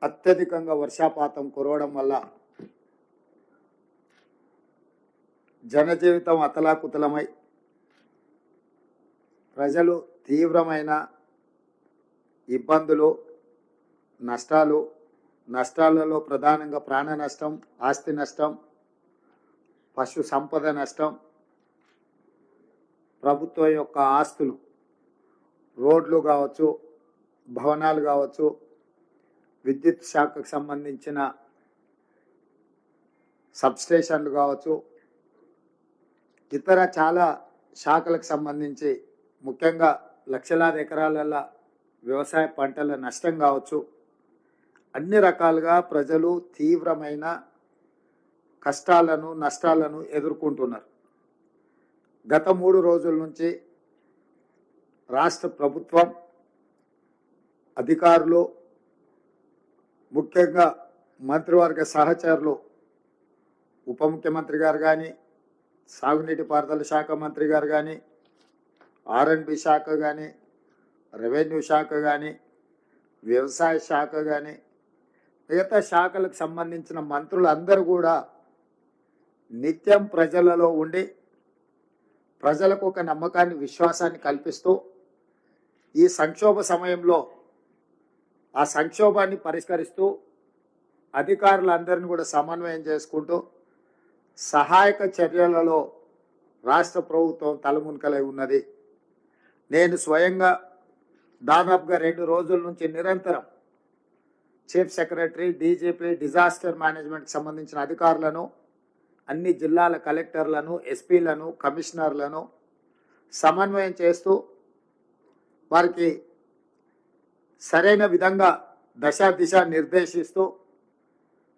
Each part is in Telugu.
అత్యధికంగా వర్షపాతం కురవడం వల్ల జనజీవితం అతలాకుతలమై ప్రజలు తీవ్రమైన ఇబ్బందులు, నష్టాలలో ప్రధానంగా ప్రాణ నష్టం, ఆస్తి నష్టం, పశు సంపద నష్టం, ప్రభుత్వం యొక్క ఆస్తులు, రోడ్లు కావచ్చు, భవనాలు కావచ్చు, విద్యుత్ శాఖకు సంబంధించిన సబ్స్టేషన్లు కావచ్చు, ఇతర చాలా శాఖలకు సంబంధించి ముఖ్యంగా లక్షలాది ఎకరాల వ్యవసాయ పంటల నష్టం కావచ్చు, అన్ని రకాలుగా ప్రజలు తీవ్రమైన కష్టాలను, నష్టాలను ఎదుర్కొంటున్నారు. గత 3 రోజుల నుంచి రాష్ట్ర ప్రభుత్వం, అధికారులు, ముఖ్యంగా మంత్రివర్గ సహచరులు, ఉప ముఖ్యమంత్రి గారు కానీ, సాగునీటి పారుదల శాఖ మంత్రి గారు కానీ, R&B శాఖ కానీ, రెవెన్యూ శాఖ కానీ, వ్యవసాయ శాఖ కానీ, మిగతా శాఖలకు సంబంధించిన మంత్రులందరూ కూడా నిత్యం ప్రజలలో ఉండి ప్రజలకు ఒక నమ్మకాన్ని, విశ్వాసాన్ని కల్పిస్తూ ఈ సంక్షోభ సమయంలో ఆ సంక్షోభాన్ని పరిష్కరిస్తూ అధికారులందరినీ కూడా సమన్వయం చేసుకుంటూ సహాయక చర్యలలో రాష్ట్ర ప్రభుత్వం తలమునకలై ఉన్నది. నేను స్వయంగా దాదాపుగా 2 రోజుల నుంచి నిరంతరం చీఫ్ సెక్రటరీ, డీజీపీ, డిజాస్టర్ మేనేజ్మెంట్కి సంబంధించిన అధికారులను, అన్ని జిల్లాల కలెక్టర్లను, ఎస్పీలను, కమిషనర్లను సమన్వయం చేస్తూ వారికి సరైన విధంగా దిశ నిర్దేశిస్తూ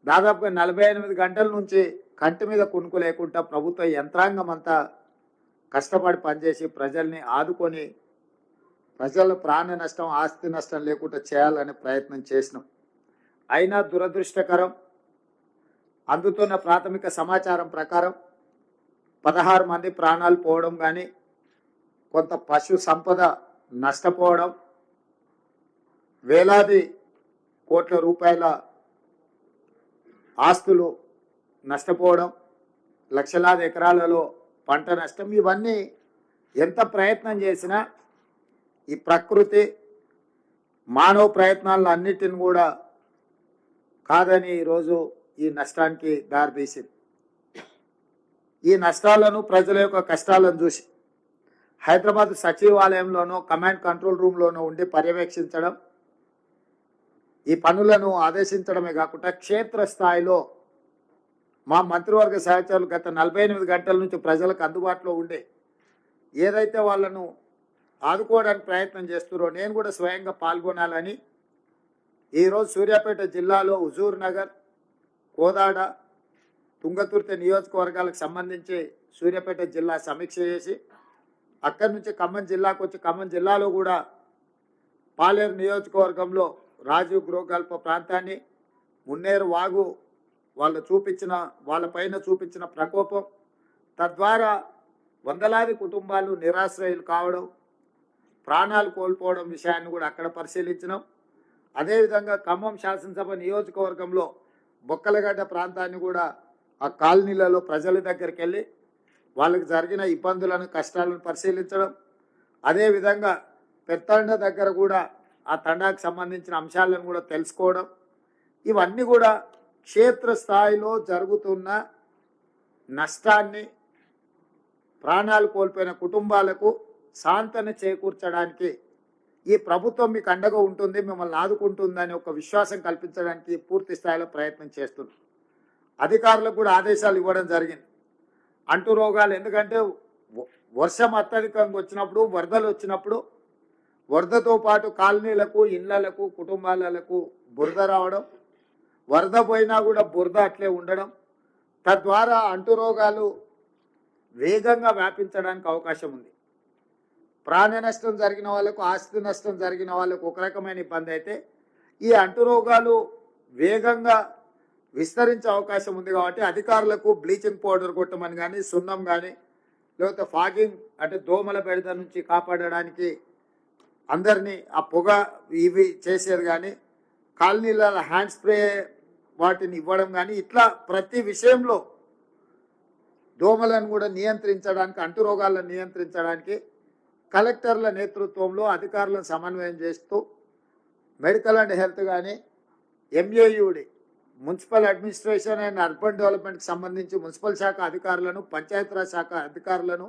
దాదాపుగా 48 గంటల నుంచి కంటి మీద కునుకు లేకుండా ప్రభుత్వ యంత్రాంగం అంతా కష్టపడి పనిచేసి ప్రజల్ని ఆదుకొని ప్రజల ప్రాణ నష్టం, ఆస్తి నష్టం లేకుండా చేయాలనే ప్రయత్నం చేసినాం. అయినా దురదృష్టకరం, అందుతున్న ప్రాథమిక సమాచారం ప్రకారం 16 మంది ప్రాణాలు పోవడం కానీ, కొంత పశు సంపద నష్టపోవడం, వేలాది కోట్ల రూపాయల ఆస్తులు నష్టపోవడం, లక్షలాది ఎకరాలలో పంట నష్టం, ఇవన్నీ ఎంత ప్రయత్నం చేసినా ఈ ప్రకృతి మానవ ప్రయత్నాలను అన్నిటిని కూడా కాదని ఈరోజు ఈ నష్టానికి దారితీసింది. ఈ నష్టాలను, ప్రజల యొక్క కష్టాలను చూసి హైదరాబాద్ సచివాలయంలోనో, కమాండ్ కంట్రోల్ రూమ్లోనో ఉండి పర్యవేక్షించడం, ఈ పనులను ఆదేశించడమే కాకుండా క్షేత్రస్థాయిలో మా మంత్రివర్గ సహచరులు గత 48 గంటల నుంచి ప్రజలకు అందుబాటులో ఉండే ఏదైతే వాళ్ళను ఆదుకోవడానికి ప్రయత్నం చేస్తున్నారో నేను కూడా స్వయంగా పాల్గొనాలని ఈరోజు సూర్యాపేట జిల్లాలో హుజూర్ నగర్, కోదాడ, తుంగతుర్తి నియోజకవర్గాలకు సంబంధించి సూర్యాపేట జిల్లా సమీక్ష చేసి అక్కడి నుంచి ఖమ్మం జిల్లాకు వచ్చి ఖమ్మం జిల్లాలో కూడా పాలేరు నియోజకవర్గంలో రాజీవ్ గృహకల్ప ప్రాంతాన్ని, మున్నేరు వాగు వాళ్ళపైన చూపించిన ప్రకోపం, తద్వారా వందలాది కుటుంబాలు నిరాశ్రయులు కావడం, ప్రాణాలు కోల్పోవడం విషయాన్ని కూడా అక్కడ పరిశీలించినాం. అదేవిధంగా ఖమ్మం శాసనసభ నియోజకవర్గంలో బొక్కలగడ్డ ప్రాంతాన్ని కూడా ఆ కాలనీలలో ప్రజల దగ్గరికి వెళ్ళి వాళ్ళకి జరిగిన ఇబ్బందులను, కష్టాలను పరిశీలించడం, అదేవిధంగా పెత్తండ దగ్గర కూడా ఆ తండాకు సంబంధించిన అంశాలను కూడా తెలుసుకోవడం, ఇవన్నీ కూడా క్షేత్రస్థాయిలో జరుగుతున్న నష్టాన్ని, ప్రాణాలు కోల్పోయిన కుటుంబాలకు సాంత్వన చేకూర్చడానికి ఈ ప్రభుత్వం మీకు అండగా ఉంటుంది, మిమ్మల్ని ఆదుకుంటుందని ఒక విశ్వాసం కల్పించడానికి పూర్తి స్థాయిలో ప్రయత్నం చేస్తున్నాం. అధికారులకు కూడా ఆదేశాలు ఇవ్వడం జరిగింది. అంటు రోగాలు, ఎందుకంటే వర్షం అత్యధికంగా వచ్చినప్పుడు, వరదలు వచ్చినప్పుడు వరదతో పాటు కాలనీలకు, ఇళ్లకు, కుటుంబాలకు బురద రావడం, వరద పోయినా కూడా బురద అట్లే ఉండడం, తద్వారా అంటు రోగాలు వేగంగా వ్యాపించడానికి అవకాశం ఉంది. ప్రాణ నష్టం జరిగిన వాళ్ళకు, ఆస్తి నష్టం జరిగిన వాళ్ళకు ఒక రకమైన ఇబ్బంది అయితే ఈ అంటు రోగాలు వేగంగా విస్తరించే అవకాశం ఉంది. కాబట్టి అధికారులకు బ్లీచింగ్ పౌడర్ కొట్టమని కానీ, సున్నం కానీ, లేకపోతే ఫాగింగ్ అంటే దోమల బెడద నుంచి కాపాడడానికి అందరినీ ఆ పొగ ఇవి చేసేది కానీ, కాలనీల హ్యాండ్ స్ప్రే వాటిని ఇవ్వడం కానీ ఇట్లా ప్రతి విషయంలో దోమలను కూడా నియంత్రించడానికి, అంటురోగాలను నియంత్రించడానికి కలెక్టర్ల నేతృత్వంలో అధికారులను సమన్వయం చేస్తూ మెడికల్ అండ్ హెల్త్ కానీ MAUD municipal administration and urban డెవలప్మెంట్కి సంబంధించి మున్సిపల్ శాఖ అధికారులను, పంచాయతీరాజ్ శాఖ అధికారులను,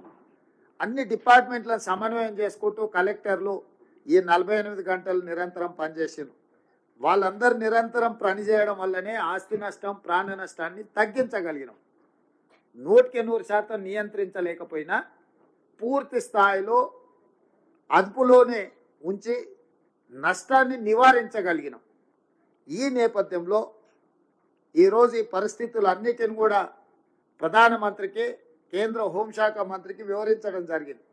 అన్ని డిపార్ట్మెంట్లను సమన్వయం చేసుకుంటూ కలెక్టర్లు ఈ 48 గంటలు నిరంతరం పనిచేసారు. వాళ్ళందరూ నిరంతరం పనిచేయడం వల్లనే ఆస్తి నష్టం, ప్రాణ నష్టాన్ని తగ్గించగలిగినాం. 100% నియంత్రించలేకపోయినా పూర్తి స్థాయిలో అదుపులోనే ఉంచి నష్టాన్ని నివారించగలిగినాం. ఈ నేపథ్యంలో ఈరోజు ఈ పరిస్థితులన్నిటిని కూడా ప్రధానమంత్రికి, కేంద్ర హోంశాఖ మంత్రికి వివరించడం జరిగింది.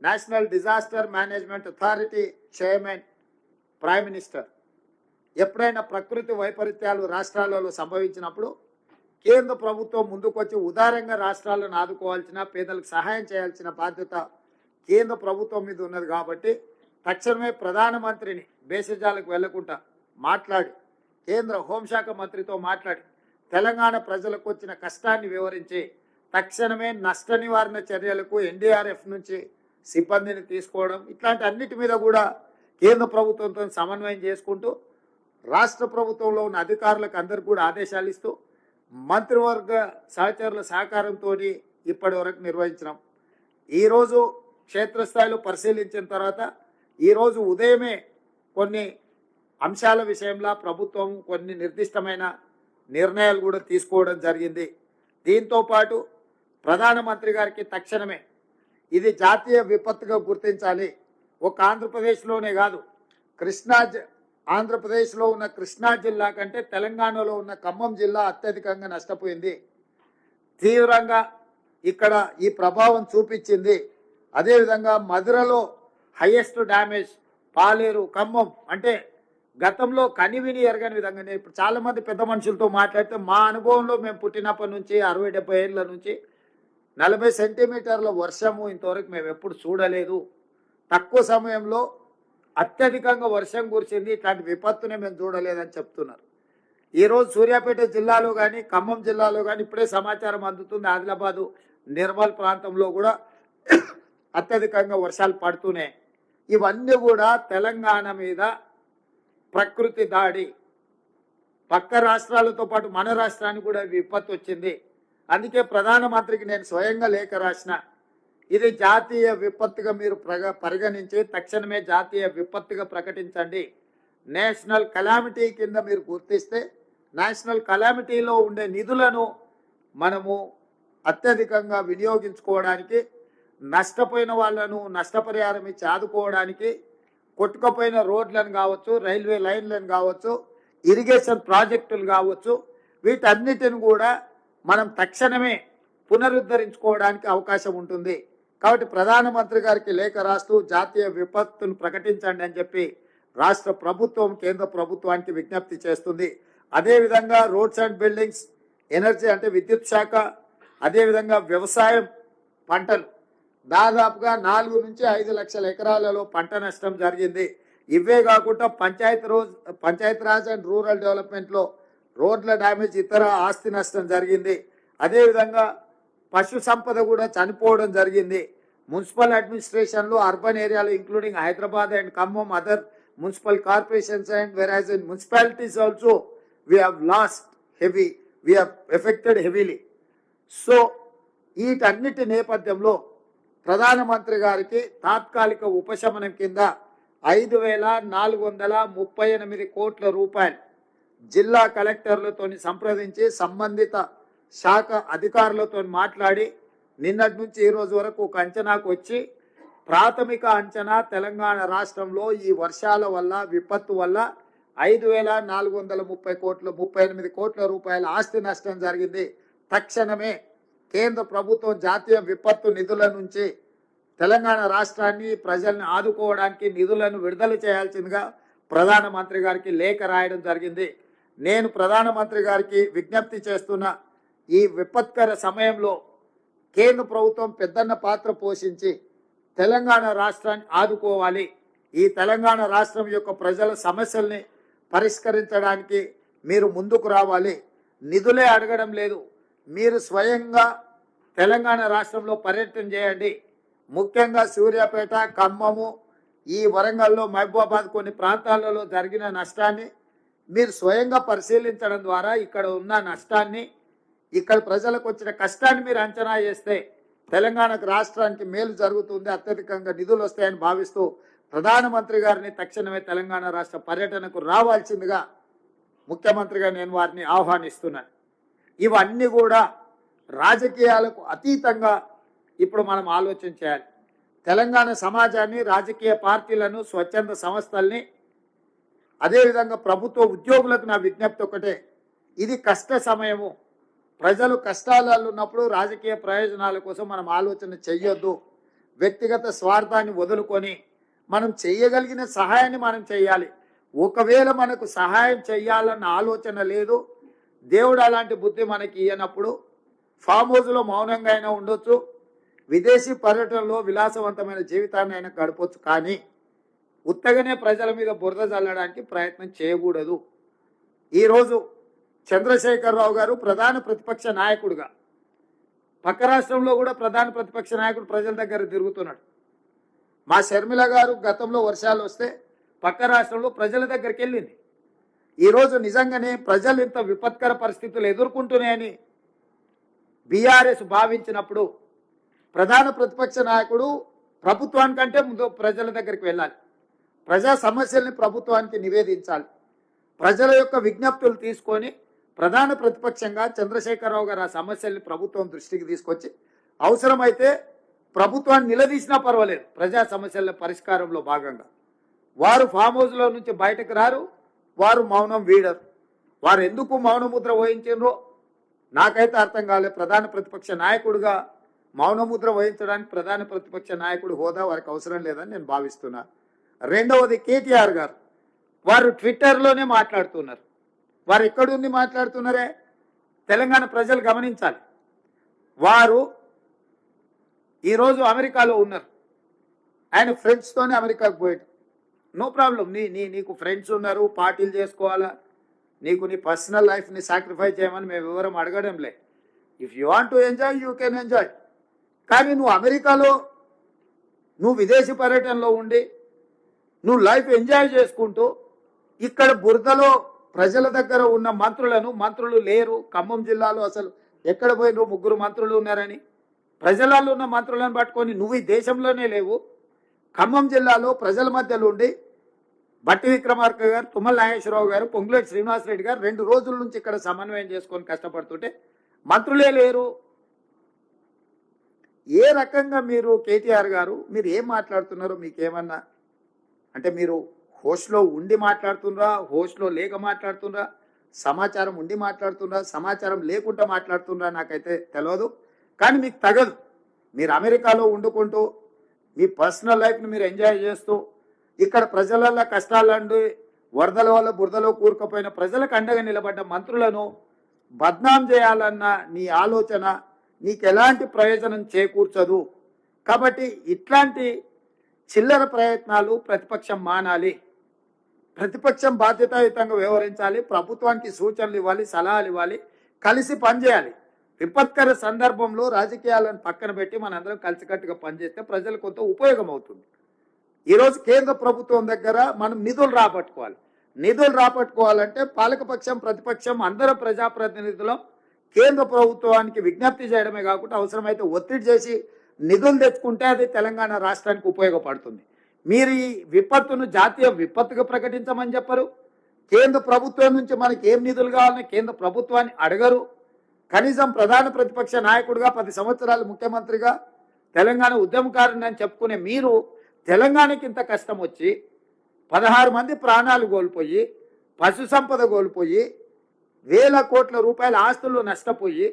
National disaster management authority chairman prime minister ఎప్పుడైనా ప్రకృతి వైపరీత్యాలు రాష్ట్రాలలో సంభవించినప్పుడు కేంద్ర ప్రభుత్వం ముందుకొచ్చి ఉదారంగా రాష్ట్రాలను ఆదుకోవాల్సిన, పేదలకు సహాయం చేయాల్సిన బాధ్యత కేంద్ర ప్రభుత్వం మీద ఉన్నది. కాబట్టి తక్షణమే ప్రధానమంత్రిని భేషజాలకు వెళ్లకుండా మాట్లాడి, కేంద్ర హోంశాఖ మంత్రితో మాట్లాడి తెలంగాణ ప్రజలకు వచ్చిన కష్టాన్ని వివరించి తక్షణమే నష్ట నివారణ చర్యలకు ఎన్డీఆర్ఎఫ్ నుంచి సిబ్బందిని తీసుకోవడం, ఇట్లాంటి అన్నిటి మీద కూడా కేంద్ర ప్రభుత్వంతో సమన్వయం చేసుకుంటూ రాష్ట్ర ప్రభుత్వంలో ఉన్న అధికారులకు అందరికీ కూడా ఆదేశాలు ఇస్తూ మంత్రివర్గ సహచరుల సహకారంతో ఇప్పటి వరకు నిర్వహించినాం. ఈరోజు క్షేత్రస్థాయిలో పరిశీలించిన తర్వాత ఈరోజు ఉదయమే కొన్ని అంశాల విషయంలో ప్రభుత్వం కొన్ని నిర్దిష్టమైన నిర్ణయాలు కూడా తీసుకోవడం జరిగింది. దీంతో పాటు ప్రధానమంత్రి గారికి తక్షణమే ఇది జాతీయ విపత్తుగా గుర్తించాలి. ఒక ఆంధ్రప్రదేశ్లోనే కాదు, ఆంధ్రప్రదేశ్లో ఉన్న కృష్ణా జిల్లా కంటే తెలంగాణలో ఉన్న ఖమ్మం జిల్లా అత్యధికంగా నష్టపోయింది. తీవ్రంగా ఇక్కడ ఈ ప్రభావం చూపించింది. అదేవిధంగా మధురలో హైయెస్ట్ డ్యామేజ్, పాలేరు, ఖమ్మం అంటే గతంలో కనివిని ఎరగని విధంగానే. ఇప్పుడు చాలామంది పెద్ద మనుషులతో మాట్లాడితే మా అనుభవంలో మేము పుట్టినప్పటి నుంచి 60-70 ఏళ్ళ నుంచి 40 సెంటీమీటర్ల వర్షము ఇంతవరకు మేము ఎప్పుడు చూడలేదు. తక్కువ సమయంలో అత్యధికంగా వర్షం కురిసింది, ఇట్లాంటి విపత్తునే మేము చూడలేదని చెప్తున్నారు. ఈరోజు సూర్యాపేట జిల్లాలో కానీ, ఖమ్మం జిల్లాలో కానీ ఇప్పుడే సమాచారం అందుతుంది. ఆదిలాబాదు, నిర్మల్ ప్రాంతంలో కూడా అత్యధికంగా వర్షాలు పడుతున్నాయి. ఇవన్నీ కూడా తెలంగాణ మీద ప్రకృతి దాడి. పక్క రాష్ట్రాలతో పాటు మన రాష్ట్రానికి కూడా విపత్తు వచ్చింది. అందుకే ప్రధానమంత్రికి నేను స్వయంగా లేఖ రాసిన, ఇది జాతీయ విపత్తుగా మీరు పరిగణించి తక్షణమే జాతీయ విపత్తుగా ప్రకటించండి. నేషనల్ కలామిటీ కింద మీరు గుర్తిస్తే నేషనల్ కలామిటీలో ఉండే నిధులను మనము అత్యధికంగా వినియోగించుకోవడానికి, నష్టపోయిన వాళ్ళను నష్టపరిహారం ఇచ్చి ఆదుకోవడానికి, కొట్టుకుపోయిన రోడ్లను కావచ్చు, రైల్వే లైన్లను కావచ్చు, ఇరిగేషన్ ప్రాజెక్టులు కావచ్చు, వీటన్నిటిని కూడా మనం తక్షణమే పునరుద్ధరించుకోవడానికి అవకాశం ఉంటుంది. కాబట్టి ప్రధానమంత్రి గారికి లేఖ రాస్తూ జాతీయ విపత్తును ప్రకటించండి అని చెప్పి రాష్ట్ర ప్రభుత్వం కేంద్ర ప్రభుత్వానికి విజ్ఞప్తి చేస్తుంది. అదేవిధంగా రోడ్స్ అండ్ బిల్డింగ్స్, ఎనర్జీ అంటే విద్యుత్ శాఖ, అదేవిధంగా వ్యవసాయం, పంటలు దాదాపుగా 4 నుంచి 5 లక్షల ఎకరాలలో పంట నష్టం జరిగింది. ఇవే కాకుండా పంచాయతీరాజ్ అండ్ రూరల్ డెవలప్మెంట్లో రోడ్ల డ్యామేజ్, ఇతర ఆస్తి నష్టం జరిగింది. అదేవిధంగా పశు సంపద కూడా చనిపోవడం జరిగింది. మున్సిపల్ అడ్మినిస్ట్రేషన్లో అర్బన్ ఏరియాలో including Hyderabad and Khammam, other municipal corporations and whereas in municipalities also we have lost we have affected heavily. So వీటన్నిటి నేపథ్యంలో ప్రధానమంత్రి గారికి తాత్కాలిక ఉపశమనం కింద 5,438 కోట్ల రూపాయలు జిల్లా కలెక్టర్లతో సంప్రదించి సంబంధిత శాఖ అధికారులతో మాట్లాడి నిన్నటి నుంచి ఈ రోజు వరకు ఒక అంచనాకు వచ్చి, ప్రాథమిక అంచనా తెలంగాణ రాష్ట్రంలో ఈ వర్షాల వల్ల, విపత్తు వల్ల 5,438 కోట్ల రూపాయల ఆస్తి నష్టం జరిగింది. తక్షణమే కేంద్ర ప్రభుత్వం జాతీయ విపత్తు నిధుల నుంచి తెలంగాణ రాష్ట్రాన్ని, ప్రజల్ని ఆదుకోవడానికి నిధులను విడుదల చేయాల్సిందిగా ప్రధానమంత్రి గారికి లేఖ రాయడం జరిగింది. నేను ప్రధానమంత్రి గారికి విజ్ఞప్తి చేస్తున్న, ఈ విపత్కర సమయంలో కేంద్ర ప్రభుత్వం పెద్దన్న పాత్ర పోషించి తెలంగాణ రాష్ట్రాన్ని ఆదుకోవాలి. ఈ తెలంగాణ రాష్ట్రం యొక్క ప్రజల సమస్యల్ని పరిష్కరించడానికి మీరు ముందుకు రావాలి. నిధులే అడగడం లేదు, మీరు స్వయంగా తెలంగాణ రాష్ట్రంలో పర్యటన చేయండి. ముఖ్యంగా సూర్యాపేట, ఖమ్మము, ఈ వరంగల్లో, మహబూబాబాద్ కొన్ని ప్రాంతాలలో జరిగిన నష్టాన్ని మీరు స్వయంగా పరిశీలించడం ద్వారా ఇక్కడ ఉన్న నష్టాన్ని, ఇక్కడ ప్రజలకు వచ్చిన కష్టాన్ని మీరు అంచనా చేస్తే తెలంగాణకు రాష్ట్రానికి మేలు జరుగుతుంది, అత్యధికంగా నిధులు వస్తాయని భావిస్తూ ప్రధానమంత్రి గారిని తక్షణమే తెలంగాణ రాష్ట్ర పర్యటనకు రావాల్సిందిగా ముఖ్యమంత్రిగా నేను వారిని ఆహ్వానిస్తున్నాను. ఇవన్నీ కూడా రాజకీయాలకు అతీతంగా ఇప్పుడు మనం ఆలోచన చేయాలి. తెలంగాణ సమాజాన్ని, రాజకీయ పార్టీలను, స్వచ్ఛంద సంస్థల్ని, అదేవిధంగా ప్రభుత్వ ఉద్యోగులకు నా విజ్ఞప్తి ఒకటే, ఇది కష్ట సమయము. ప్రజలు కష్టాలలో ఉన్నప్పుడు రాజకీయ ప్రయోజనాల కోసం మనం ఆలోచన చెయ్యొద్దు. వ్యక్తిగత స్వార్థాన్ని వదులుకొని మనం చేయగలిగిన సహాయాన్ని మనం చేయాలి. ఒకవేళ మనకు సహాయం చేయాలన్న ఆలోచన లేదు, దేవుడు అలాంటి బుద్ధి మనకి ఇయ్యనప్పుడు ఫామ్ హౌస్లో మౌనంగా అయినా ఉండొచ్చు, విదేశీ పర్యటనలో విలాసవంతమైన జీవితాన్ని అయినా గడపొచ్చు, కానీ ఉత్తగానే ప్రజల మీద బురద చల్లడానికి ప్రయత్నం చేయకూడదు. ఈరోజు చంద్రశేఖరరావు గారు ప్రధాన ప్రతిపక్ష నాయకుడుగా, పక్క రాష్ట్రంలో కూడా ప్రధాన ప్రతిపక్ష నాయకుడు ప్రజల దగ్గర తిరుగుతున్నాడు. మా షర్మిల గారు గతంలో వర్షాలు వస్తే పక్క రాష్ట్రంలో ప్రజల దగ్గరికి వెళ్ళింది. ఈరోజు నిజంగానే ప్రజలు ఇంత విపత్కర పరిస్థితులు ఎదుర్కొంటున్నాయని బీఆర్ఎస్ భావించినప్పుడు ప్రధాన ప్రతిపక్ష నాయకుడు ప్రభుత్వానికంటే ముందు ప్రజల దగ్గరికి వెళ్ళాలి, ప్రజా సమస్యల్ని ప్రభుత్వానికి నివేదించాలి, ప్రజల యొక్క విజ్ఞప్తులు తీసుకొని ప్రధాన ప్రతిపక్షంగా చంద్రశేఖరరావు గారు ఆ సమస్యల్ని ప్రభుత్వం దృష్టికి తీసుకొచ్చి అవసరమైతే ప్రభుత్వాన్ని నిలదీసినా పర్వాలేదు, ప్రజా సమస్యల పరిష్కారంలో భాగంగా. వారు ఫామ్ హౌస్లో నుంచి బయటకు రారు, వారు మౌనం వీడరు. వారు ఎందుకు మౌనముద్ర వహించారో నాకైతే అర్థం కాలేదు. ప్రధాన ప్రతిపక్ష నాయకుడిగా మౌనముద్ర వహించడానికి ప్రధాన ప్రతిపక్ష నాయకుడు హోదా వారికి అవసరం లేదని నేను భావిస్తున్నా. రెండవది కేటీఆర్ గారు, వారు ట్విట్టర్లోనే మాట్లాడుతున్నారు. వారు ఎక్కడుండి మాట్లాడుతున్నారే తెలంగాణ ప్రజలు గమనించాలి. వారు ఈరోజు అమెరికాలో ఉన్నారు, ఆయన ఫ్రెండ్స్తోనే అమెరికాకు పోయాడు. నో ప్రాబ్లం, నీకు ఫ్రెండ్స్ ఉన్నారు, పార్టీలు చేసుకోవాలా, నీకు నీ పర్సనల్ లైఫ్ని సాక్రిఫైస్ చేయమని మేము వివరం అడగడం లే. If you want to enjoy you can enjoy. కానీ నువ్వు అమెరికాలో నువ్వు విదేశీ పర్యటనలో ఉండి నువ్వు లైఫ్ ఎంజాయ్ చేసుకుంటూ ఇక్కడ బురదలో ప్రజల దగ్గర ఉన్న మంత్రులు లేరు. ఖమ్మం జిల్లాలో అసలు ఎక్కడ పోయినరు, 3 మంత్రులు ఉన్నారని ప్రజలలో ఉన్న మంత్రులను పట్టుకొని నువ్వు ఈ దేశంలోనే లేవు. ఖమ్మం జిల్లాలో ప్రజల మధ్యలో ఉండి బట్టి విక్రమార్క గారు, తుమ్మల నాగేశ్వరరావు గారు, పొంగులేటి శ్రీనివాసరెడ్డి గారు 2 రోజుల నుంచి ఇక్కడ సమన్వయం చేసుకొని కష్టపడుతుంటే మంత్రులే లేరు. ఏ రకంగా మీరు కేటీఆర్ గారు మీరు ఏం మాట్లాడుతున్నారో మీకేమన్నా అంటే మీరు హోస్ట్లో ఉండి మాట్లాడుతున్నారా, హోస్ట్లో లేక మాట్లాడుతున్నారా, సమాచారం ఉండి మాట్లాడుతున్నారా, సమాచారం లేకుండా మాట్లాడుతున్నారా నాకైతే తెలియదు. కానీ మీకు తగదు. మీరు అమెరికాలో వండుకుంటూ మీ పర్సనల్ లైఫ్ని మీరు ఎంజాయ్ చేస్తూ ఇక్కడ ప్రజల కష్టాలండి వరదల వల్ల బురదలో కూరుకుపోయిన ప్రజలకు అండగా నిలబడ్డ మంత్రులను బద్నాం చేయాలన్న నీ ఆలోచన నీకు ఎలాంటి ప్రయోజనం చేకూర్చదు. కాబట్టి ఇట్లాంటి చిల్లర ప్రయత్నాలు ప్రతిపక్షం మానాలి. ప్రతిపక్షం బాధ్యతాయుతంగా వ్యవహరించాలి, ప్రభుత్వానికి సూచనలు ఇవ్వాలి, సలహాలు ఇవ్వాలి, కలిసి పనిచేయాలి. విపత్కర సందర్భంలో రాజకీయాలను పక్కన పెట్టి మనందరం కలిసికట్టుగా పనిచేస్తే ప్రజలకు కొంత ఉపయోగం అవుతుంది. ఈరోజు కేంద్ర ప్రభుత్వం దగ్గర మనం నిధులు రాబట్టుకోవాలి. నిధులు రాబట్టుకోవాలంటే పాలకపక్షం, ప్రతిపక్షం అందరూ ప్రజాప్రతినిధులం కేంద్ర ప్రభుత్వానికి విజ్ఞప్తి చేయడమే కాకుండా అవసరమైతే ఒత్తిడి చేసి నిధులు తెచ్చుకుంటే అది తెలంగాణ రాష్ట్రానికి ఉపయోగపడుతుంది. మీరు ఈ విపత్తును జాతీయ విపత్తుగా ప్రకటించమని చెప్పరు. కేంద్ర ప్రభుత్వం నుంచి మనకి ఏం నిధులు కావాలని కేంద్ర ప్రభుత్వాన్ని అడగరు. కనీసం ప్రధాన ప్రతిపక్ష నాయకుడిగా 10 సంవత్సరాలు ముఖ్యమంత్రిగా తెలంగాణ ఉద్యమకారుని అని చెప్పుకునే మీరు తెలంగాణకి ఇంత కష్టం వచ్చి 16 మంది ప్రాణాలు కోల్పోయి, పశు సంపద కోల్పోయి, వేల కోట్ల రూపాయల ఆస్తులు నష్టపోయి,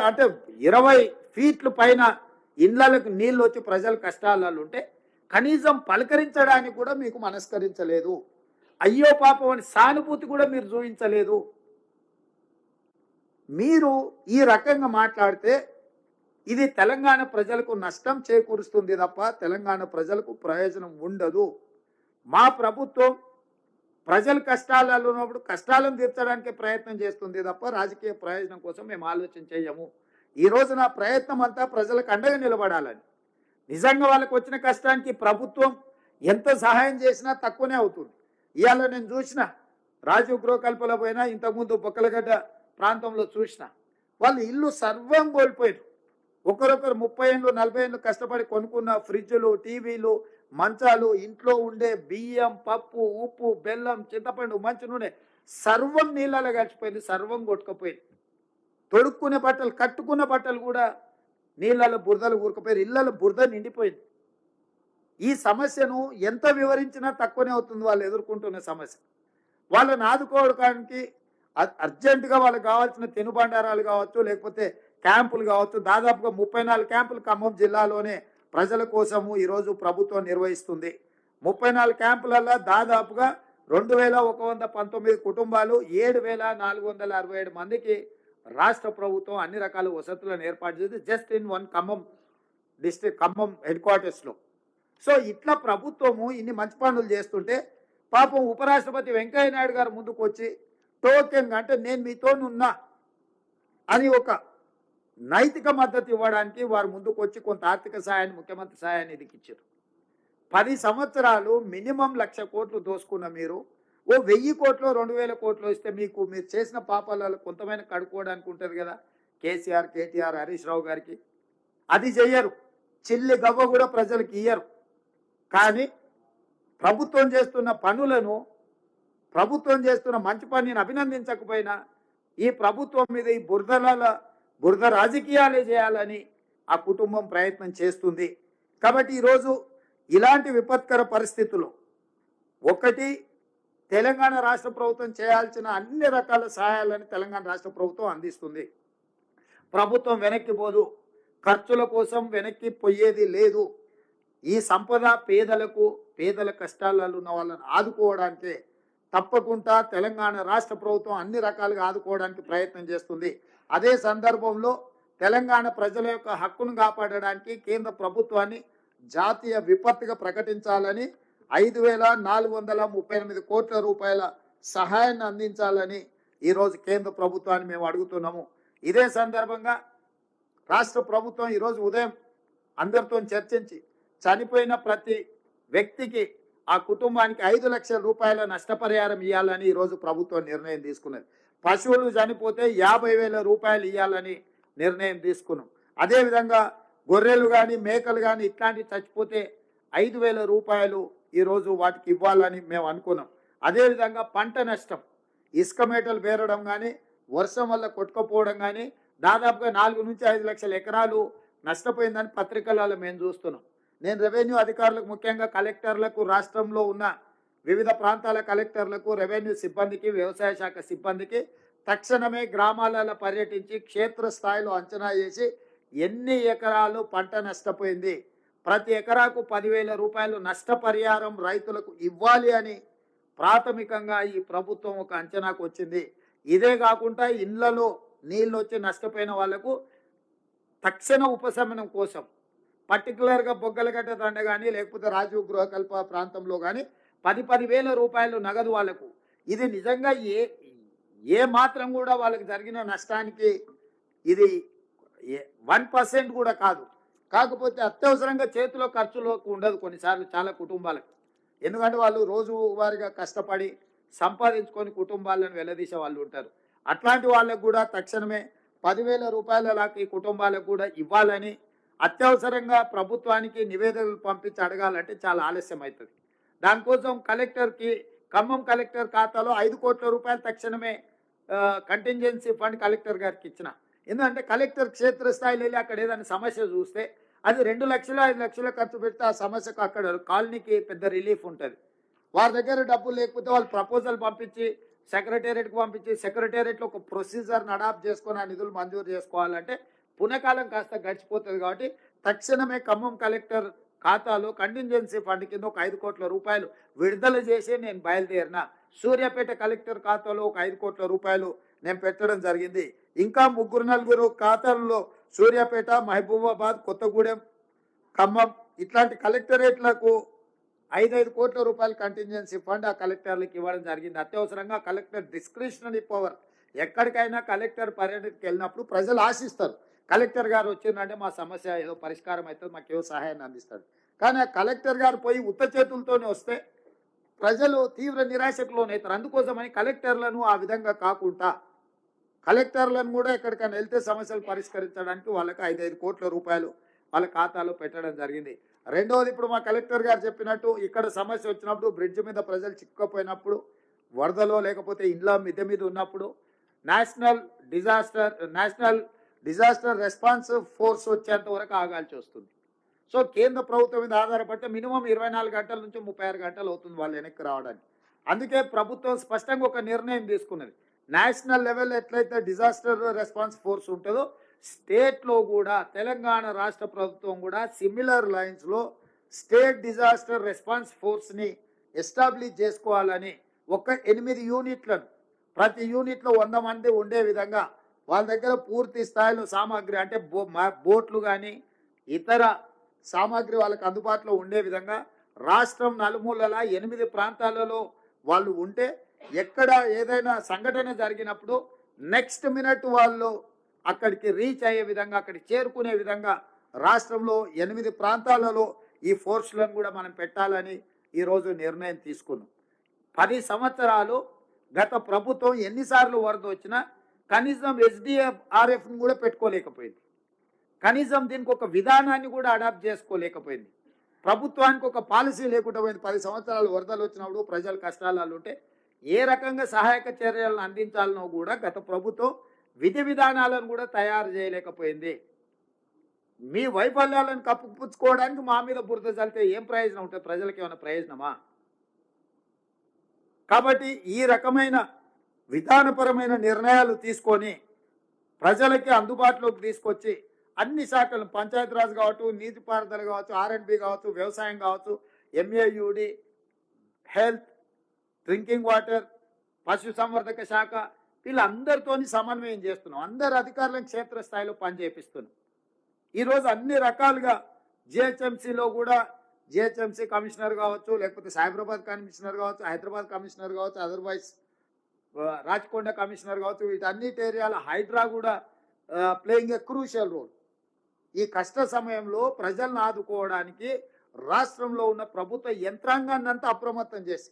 అంటే 20 ఫీట్ల పైన ఇళ్లకు నీళ్ళు వచ్చి ప్రజలు కష్టాలలో ఉంటే కనీసం పలకరించడానికి కూడా మీకు మనస్కరించలేదు. అయ్యో పాపం అని సానుభూతి కూడా మీరు చూపించలేదు. మీరు ఈ రకంగా మాట్లాడితే ఇది తెలంగాణ ప్రజలకు నష్టం చేకూరుస్తుంది తప్ప తెలంగాణ ప్రజలకు ప్రయోజనం ఉండదు. మా ప్రభుత్వం ప్రజలు కష్టాలలో ఉన్నప్పుడు కష్టాలను తీర్చడానికి ప్రయత్నం చేస్తుంది తప్ప రాజకీయ ప్రయోజనం కోసం మేము ఆలోచన చేయము. ఈ రోజు నా ప్రయత్నం అంతా ప్రజలకు అండగా నిలబడాలని. నిజంగా వాళ్ళకు వచ్చిన కష్టానికి ప్రభుత్వం ఎంత సహాయం చేసినా తక్కువనే అవుతుంది. ఇవాళ నేను చూసిన రాజీవ్ గృహకల్పలో పోయినా, ఇంతకుముందు బొక్కలగడ్డ ప్రాంతంలో చూసిన వాళ్ళు ఇల్లు సర్వం కోల్పోయారు. ఒకరొకరు 30 ఏళ్ళు 40 ఏళ్ళు కష్టపడి కొనుక్కున్న ఫ్రిడ్జ్లు, టీవీలు, మంచాలు, ఇంట్లో ఉండే బియ్యం, పప్పు, ఉప్పు, బెల్లం, చింతపండు, మంచి నూనె సర్వం నీళ్ళలో కలిసిపోయింది, సర్వం కొట్టుకుపోయింది. తొడుక్కునే బట్టలు, కట్టుకున్న బట్టలు కూడా నీళ్ళలో బురదలు ఊరుకుపోయారు, ఇళ్ళలో బురద నిండిపోయింది. ఈ సమస్యను ఎంత వివరించినా తక్కువనే అవుతుంది వాళ్ళు ఎదుర్కొంటున్న సమస్య. వాళ్ళని ఆదుకోవడానికి అర్జెంటుగా వాళ్ళకి కావాల్సిన తినుబండారాలు కావచ్చు, లేకపోతే క్యాంపులు కావచ్చు. దాదాపుగా 34 క్యాంపులు ఖమ్మం జిల్లాలోనే ప్రజల కోసము ఈరోజు ప్రభుత్వం నిర్వహిస్తుంది. 34 క్యాంపులలో దాదాపుగా 2119 కుటుంబాలు 7467 మందికి రాష్ట్ర ప్రభుత్వం అన్ని రకాల వసతులను ఏర్పాటు చేసి just in one Khammam district, Khammam head క్వార్టర్స్లో. సో ఇట్లా ప్రభుత్వము ఇన్ని మంచి పనులు చేస్తుంటే పాపం ఉపరాష్ట్రపతి వెంకయ్య నాయుడు గారు ముందుకు వచ్చి టోకెన్గా, అంటే నేను మీతోనున్నా అని ఒక నైతిక మద్దతు ఇవ్వడానికి వారు ముందుకు వచ్చి కొంత ఆర్థిక సహాయాన్ని, ముఖ్యమంత్రి సహాయాన్ని ఇచ్చారు. 10 సంవత్సరాలు మినిమం 1,00,000 కోట్లు దోసుకున్న మీరు ఓ 1000 కోట్లు 2000 కోట్లు ఇస్తే మీరు చేసిన పాపాలలో కొంతమైన కడుక్కోవడానికి ఉంటుంది కదా. కేసీఆర్, కేటీఆర్, హరీష్ రావు గారికి అది చెయ్యరు. చిల్లి గవ్వ కూడా ప్రజలకు ఇయ్యరు. కానీ ప్రభుత్వం చేస్తున్న పనులను, ప్రభుత్వం చేస్తున్న మంచి పనిని అభినందించకపోయినా ఈ ప్రభుత్వం మీద ఈ బురద రాజకీయాలే చేయాలని ఆ కుటుంబం ప్రయత్నం చేస్తుంది. కాబట్టి ఈరోజు ఇలాంటి విపత్కర పరిస్థితుల్లో ఒకటి, తెలంగాణ రాష్ట్ర ప్రభుత్వం చేయాల్సిన అన్ని రకాల సహాయాలను తెలంగాణ రాష్ట్ర ప్రభుత్వం అందిస్తుంది. ప్రభుత్వం వెనక్కి పోదు, ఖర్చుల కోసం వెనక్కి పోయేది లేదు. ఈ సంపద పేదల కష్టాలలో ఉన్న వాళ్ళని ఆదుకోవడానికే తప్పకుండా తెలంగాణ రాష్ట్ర ప్రభుత్వం అన్ని రకాలుగా ఆదుకోవడానికి ప్రయత్నం చేస్తుంది. అదే సందర్భంలో తెలంగాణ ప్రజల యొక్క హక్కును కాపాడడానికి కేంద్ర ప్రభుత్వాన్ని జాతీయ విపత్తుగా ప్రకటించాలని 5,438 కోట్ల రూపాయల సహాయాన్ని అందించాలని ఈరోజు కేంద్ర ప్రభుత్వాన్ని మేము అడుగుతున్నాము. ఇదే సందర్భంగా రాష్ట్ర ప్రభుత్వం ఈరోజు ఉదయం అందరితో చర్చించి చనిపోయిన ప్రతి వ్యక్తికి, ఆ కుటుంబానికి 5 లక్షల రూపాయల నష్టపరిహారం ఇవ్వాలని ఈరోజు ప్రభుత్వం నిర్ణయం తీసుకున్నది. పశువులు చనిపోతే 50,000 రూపాయలు ఇవ్వాలని నిర్ణయం తీసుకున్నాం. అదేవిధంగా గొర్రెలు కానీ, మేకలు కానీ ఇట్లాంటివి చచ్చిపోతే 5,000 రూపాయలు ఈరోజు వాటికి ఇవ్వాలని మేము అనుకున్నాం. అదేవిధంగా పంట నష్టం, ఇసుక మేటలు పేరడం కానీ, వర్షం వల్ల కొట్టుకుపోవడం కానీ దాదాపుగా 4 నుంచి 5 లక్షల ఎకరాలు నష్టపోయిందని పత్రికలలో మేము చూస్తున్నాం. నేను రెవెన్యూ అధికారులకు, ముఖ్యంగా కలెక్టర్లకు, రాష్ట్రంలో ఉన్న వివిధ ప్రాంతాల కలెక్టర్లకు, రెవెన్యూ సిబ్బందికి, వ్యవసాయ శాఖ సిబ్బందికి తక్షణమే గ్రామాలలో పర్యటించి క్షేత్రస్థాయిలో అంచనా చేసి ఎన్ని ఎకరాలు పంట నష్టపోయింది, ప్రతి ఎకరాకు 10,000 రూపాయలు నష్టపరిహారం రైతులకు ఇవ్వాలి అని ప్రాథమికంగా ఈ ప్రభుత్వం ఒక అంచనాకు వచ్చింది. ఇదే కాకుండా ఇళ్లలో నీళ్ళు వచ్చి నష్టపోయిన వాళ్లకు తక్షణ ఉపశమనం కోసం పర్టికులర్గా బొగ్గలగడ్డ దండ కానీ, లేకపోతే రాజీవ్ గృహకల్ప ప్రాంతంలో కానీ 10,000 రూపాయలు నగదు వాళ్లకు. ఇది నిజంగా ఏ మాత్రం కూడా వాళ్ళకి జరిగిన నష్టానికి ఇది 1% కూడా కాదు. కాకపోతే అత్యవసరంగా చేతిలో ఖర్చులోకి ఉండదు కొన్నిసార్లు చాలా కుటుంబాలకు. ఎందుకంటే వాళ్ళు రోజువారీగా కష్టపడి సంపాదించుకొని కుటుంబాలను వెల్లదీసే వాళ్ళు ఉంటారు. అట్లాంటి వాళ్ళకు కూడా తక్షణమే 10,000 రూపాయల లాగా ఈ కుటుంబాలకు కూడా ఇవ్వాలని అత్యవసరంగా ప్రభుత్వానికి నివేదికలు పంపించి అడగాలంటే చాలా ఆలస్యం అవుతుంది. దానికోసం ఖమ్మం కలెక్టర్ ఖాతాలో 5 కోట్ల రూపాయలు తక్షణమే కంటింజెన్సీ ఫండ్ కలెక్టర్ గారికి ఇచ్చిన. ఎందుకంటే కలెక్టర్ క్షేత్రస్థాయిలో వెళ్ళి అక్కడ ఏదైనా సమస్య చూస్తే అది 2 లక్షలు 5 లక్షలు ఖర్చు పెడితే ఆ సమస్యకు అక్కడ కాలనీకి పెద్ద రిలీఫ్ ఉంటుంది. వారి దగ్గర డబ్బులు లేకపోతే వాళ్ళు ప్రపోజల్ పంపించి సెక్రటేరియట్కి పంపించి సెక్రటేరియట్లో ఒక ప్రొసీజర్ని అడాప్ట్ చేసుకొని ఆ నిధులు మంజూరు చేసుకోవాలంటే పునకాలం కాస్త గడిచిపోతుంది. కాబట్టి తక్షణమే ఖమ్మం కలెక్టర్ ఖాతాలో కంటింజెన్సీ ఫండ్ కింద ఒక 5 కోట్ల రూపాయలు విడుదల చేసి నేను బయలుదేరిన. సూర్యాపేట కలెక్టర్ ఖాతాలో ఒక 5 కోట్ల రూపాయలు నేను పెట్టడం జరిగింది. ఇంకా 3-4 ఖాతాల్లో సూర్యాపేట, మహబూబాబాద్, కొత్తగూడెం, ఖమ్మం ఇట్లాంటి కలెక్టరేట్లకు 5 కోట్ల రూపాయల కంటింజెన్సీ ఫండ్ ఆ కలెక్టర్లకు ఇవ్వడం జరిగింది. అత్యవసరంగా కలెక్టర్ డిస్క్రిషనరీ పవర్. ఎక్కడికైనా కలెక్టర్ పర్యటనకి వెళ్ళినప్పుడు ప్రజలు ఆశిస్తారు, కలెక్టర్ గారు వచ్చిందంటే మా సమస్య ఏదో పరిష్కారం అవుతుంది, మాకు ఏదో సహాయాన్ని అందిస్తారు. కానీ ఆ కలెక్టర్ గారు పోయి ఉత్త చేతులతోనే వస్తే ప్రజలు తీవ్ర నిరాశకు లోనవుతారు. అందుకోసమని కలెక్టర్లను ఆ విధంగా కాకుండా కలెక్టర్లను కూడా ఎక్కడికైనా వెళ్తే సమస్యలు పరిష్కరించడానికి వాళ్ళకి 5 కోట్ల రూపాయలు వాళ్ళ ఖాతాలో పెట్టడం జరిగింది. రెండవది, ఇప్పుడు మా కలెక్టర్ గారు చెప్పినట్టు ఇక్కడ సమస్య వచ్చినప్పుడు, బ్రిడ్జ్ మీద ప్రజలు చిక్కుపోయినప్పుడు, వరదలో లేకపోతే ఇండ్ల మిద్దె మీద ఉన్నప్పుడు నేషనల్ డిజాస్టర్ రెస్పాన్స్ ఫోర్స్ వచ్చేంత వరకు ఆగాల్సి వస్తుంది. సో కేంద్ర ప్రభుత్వం మీద ఆధారపడితే మినిమం 24 గంటల నుంచి 36 గంటలు అవుతుంది వాళ్ళు వెనక్కి రావడానికి. అందుకే ప్రభుత్వం స్పష్టంగా ఒక నిర్ణయం తీసుకున్నది. నేషనల్ లెవెల్ ఎట్లయితే డిజాస్టర్ రెస్పాన్స్ ఫోర్స్ ఉంటుందో, స్టేట్లో కూడా తెలంగాణ రాష్ట్ర ప్రభుత్వం కూడా సిమిలర్ లైన్స్లో స్టేట్ డిజాస్టర్ రెస్పాన్స్ ఫోర్స్ని ఎస్టాబ్లిష్ చేసుకోవాలని ఒక 8 యూనిట్లను, ప్రతి యూనిట్లో 100 మంది ఉండే విధంగా వాళ్ళ దగ్గర పూర్తి స్థాయిలో సామాగ్రి అంటే బోట్లు కానీ ఇతర సామాగ్రి వాళ్ళకి అందుబాటులో ఉండే విధంగా రాష్ట్రం నలుమూలలా 8 ప్రాంతాలలో వాళ్ళు ఉంటే, ఎక్కడ ఏదైనా సంఘటన జరిగినప్పుడు నెక్స్ట్ మినిట్ వాళ్ళు అక్కడికి రీచ్ అయ్యే విధంగా, అక్కడికి చేరుకునే విధంగా రాష్ట్రంలో 8 ప్రాంతాలలో ఈ ఫోర్స్లను కూడా మనం పెట్టాలని ఈరోజు నిర్ణయం తీసుకున్నాం. 10 సంవత్సరాలు గత ప్రభుత్వం ఎన్నిసార్లు వరద వచ్చినా కనీసం SDRFను కూడా పెట్టుకోలేకపోయింది. కనీసం దీనికి ఒక విధానాన్ని కూడా అడాప్ట్ చేసుకోలేకపోయింది. ప్రభుత్వానికి ఒక పాలసీ లేకుండా పోయింది. 10 సంవత్సరాలు వరదలు వచ్చినప్పుడు ప్రజలు కష్టాలు ఉంటే ఏ రకంగా సహాయక చర్యలను అందించాలనో కూడా గత ప్రభుత్వం విధి విధానాలను కూడా తయారు చేయలేకపోయింది. మీ వైఫల్యాలను కప్పుపుచ్చుకోవడానికి మా మీద బురద చల్లితే ఏం ప్రయోజనం ఉంటుంది? ప్రజలకు ఏమైనా ప్రయోజనమా? కాబట్టి ఈ రకమైన విధానపరమైన నిర్ణయాలు తీసుకొని ప్రజలకి అందుబాటులోకి తీసుకొచ్చి అన్ని శాఖలు, పంచాయతీరాజ్ కావచ్చు, నీటిపారుదల కావచ్చు, R&B కావచ్చు, వ్యవసాయం కావచ్చు, MAUD, హెల్త్, డ్రింకింగ్ వాటర్, పశు సంవర్ధక శాఖ, వీళ్ళందరితోని సమన్వయం చేస్తున్నాం. అందరు అధికారులను క్షేత్రస్థాయిలో పనిచేపిస్తున్నాం. ఈరోజు అన్ని రకాలుగా GHMCలో కూడా GHMC కమిషనర్ కావచ్చు, లేకపోతే సైబరాబాద్ కమిషనర్ కావచ్చు, హైదరాబాద్ కమిషనర్ కావచ్చు, అదర్వైజ్ రాచకొండ కమిషనర్ కావచ్చు, వీటన్నిటి ఏరియాల హైడ్రా కూడా ప్లేయింగ్ ఏ క్రూషియల్ రోల్. ఈ కష్ట సమయంలో ప్రజలను ఆదుకోవడానికి రాష్ట్రంలో ఉన్న ప్రభుత్వ యంత్రాంగాన్ని అంతా అప్రమత్తం చేసి,